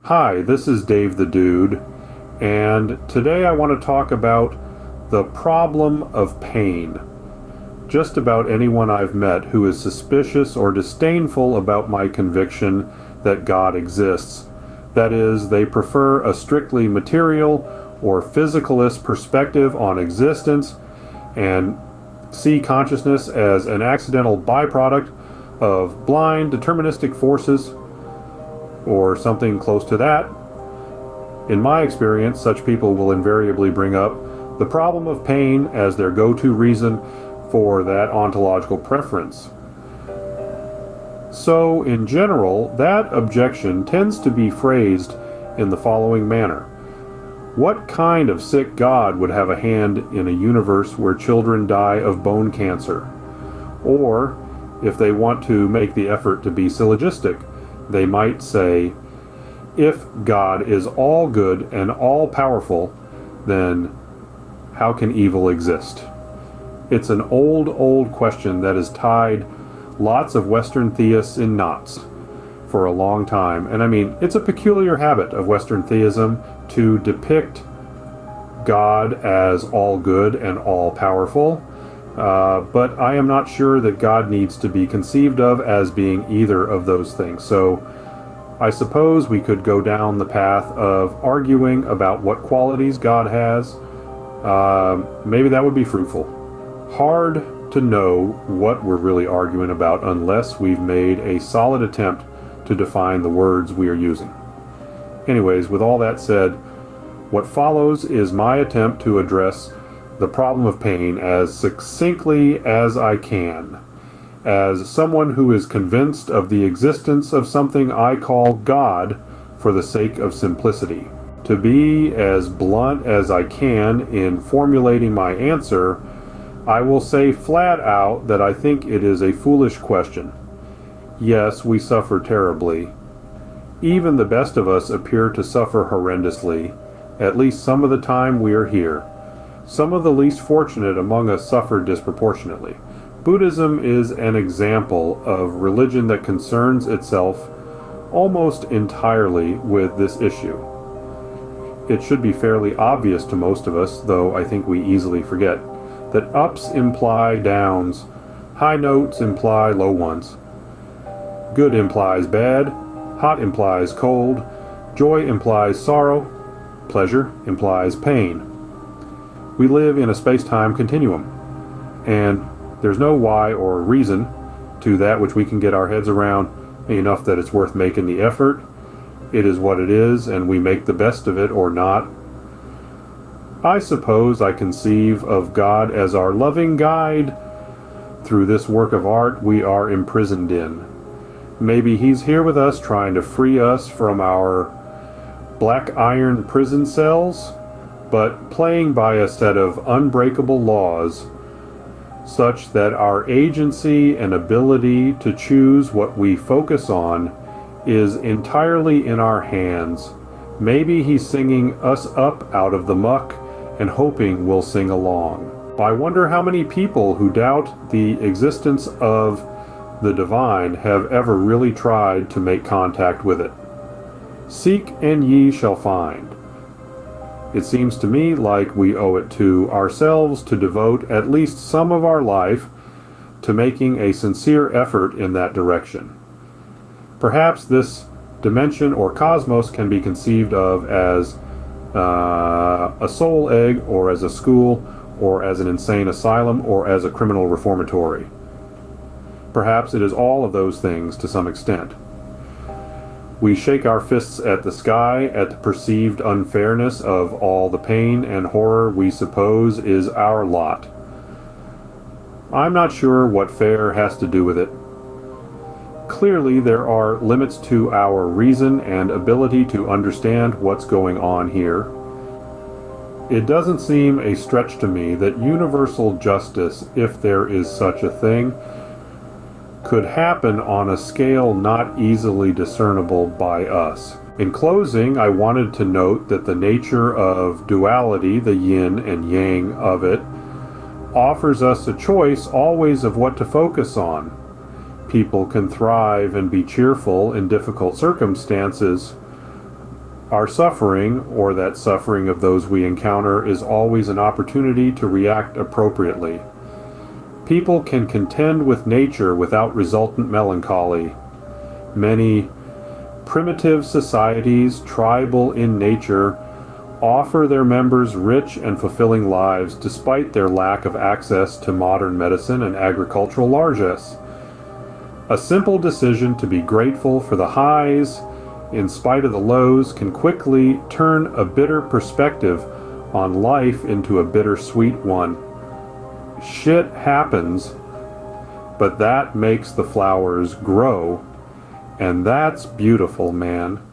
Hi, this is Dave the Dude, and today I want to talk about the problem of pain. Just about anyone I've met who is suspicious or disdainful about my conviction that God exists, that is, they prefer a strictly material or physicalist perspective on existence and see consciousness as an accidental byproduct of blind deterministic forces or something close to that. In my experience, such people will invariably bring up the problem of pain as their go-to reason for that ontological preference. So, in general, that objection tends to be phrased in the following manner. What kind of sick God would have a hand in a universe where children die of bone cancer? Or, if they want to make the effort to be syllogistic, they might say, if God is all good and all powerful, then how can evil exist? It's an old question that has tied lots of Western theists in knots for a long time. And I mean, it's a peculiar habit of Western theism to depict God as all good and all powerful. But I am not sure that God needs to be conceived of as being either of those things. So I suppose we could go down the path of arguing about what qualities God has. Maybe that would be fruitful. Hard to know what we're really arguing about unless we've made a solid attempt to define the words we are using. Anyways, with all that said, what follows is my attempt to address the problem of pain as succinctly as I can, as someone who is convinced of the existence of something I call God for the sake of simplicity. To be as blunt as I can in formulating my answer, I will say flat out that I think it is a foolish question. Yes, we suffer terribly. Even the best of us appear to suffer horrendously, at least some of the time we are here. Some of the least fortunate among us suffer disproportionately. Buddhism is an example of religion that concerns itself almost entirely with this issue. It should be fairly obvious to most of us, though I think we easily forget, that ups imply downs, high notes imply low ones. Good implies bad, hot implies cold, joy implies sorrow, pleasure implies pain. We live in a space-time continuum, and there's no why or reason to that which we can get our heads around enough that it's worth making the effort. It is what it is, and we make the best of it or not. I suppose I conceive of God as our loving guide through this work of art we are imprisoned in. Maybe He's here with us trying to free us from our black iron prison cells, but playing by a set of unbreakable laws such that our agency and ability to choose what we focus on is entirely in our hands. Maybe He's singing us up out of the muck and hoping we'll sing along. I wonder how many people who doubt the existence of the divine have ever really tried to make contact with it. Seek and ye shall find. It seems to me like we owe it to ourselves to devote at least some of our life to making a sincere effort in that direction. Perhaps this dimension or cosmos can be conceived of as a soul egg, or as a school, or as an insane asylum, or as a criminal reformatory. Perhaps it is all of those things to some extent. We shake our fists at the sky at the perceived unfairness of all the pain and horror we suppose is our lot. I'm not sure what fair has to do with it. Clearly, there are limits to our reason and ability to understand what's going on here. It doesn't seem a stretch to me that universal justice, if there is such a thing, could happen on a scale not easily discernible by us. In closing, I wanted to note that the nature of duality, the yin and yang of it, offers us a choice always of what to focus on. People can thrive and be cheerful in difficult circumstances, Our suffering, or that suffering of those we encounter, is always an opportunity to react appropriately. People can contend with nature without resultant melancholy. Many primitive societies, tribal in nature, offer their members rich and fulfilling lives despite their lack of access to modern medicine and agricultural largesse. A simple decision to be grateful for the highs in spite of the lows can quickly turn a bitter perspective on life into a bittersweet one. Shit happens, but that makes the flowers grow, and that's beautiful, man.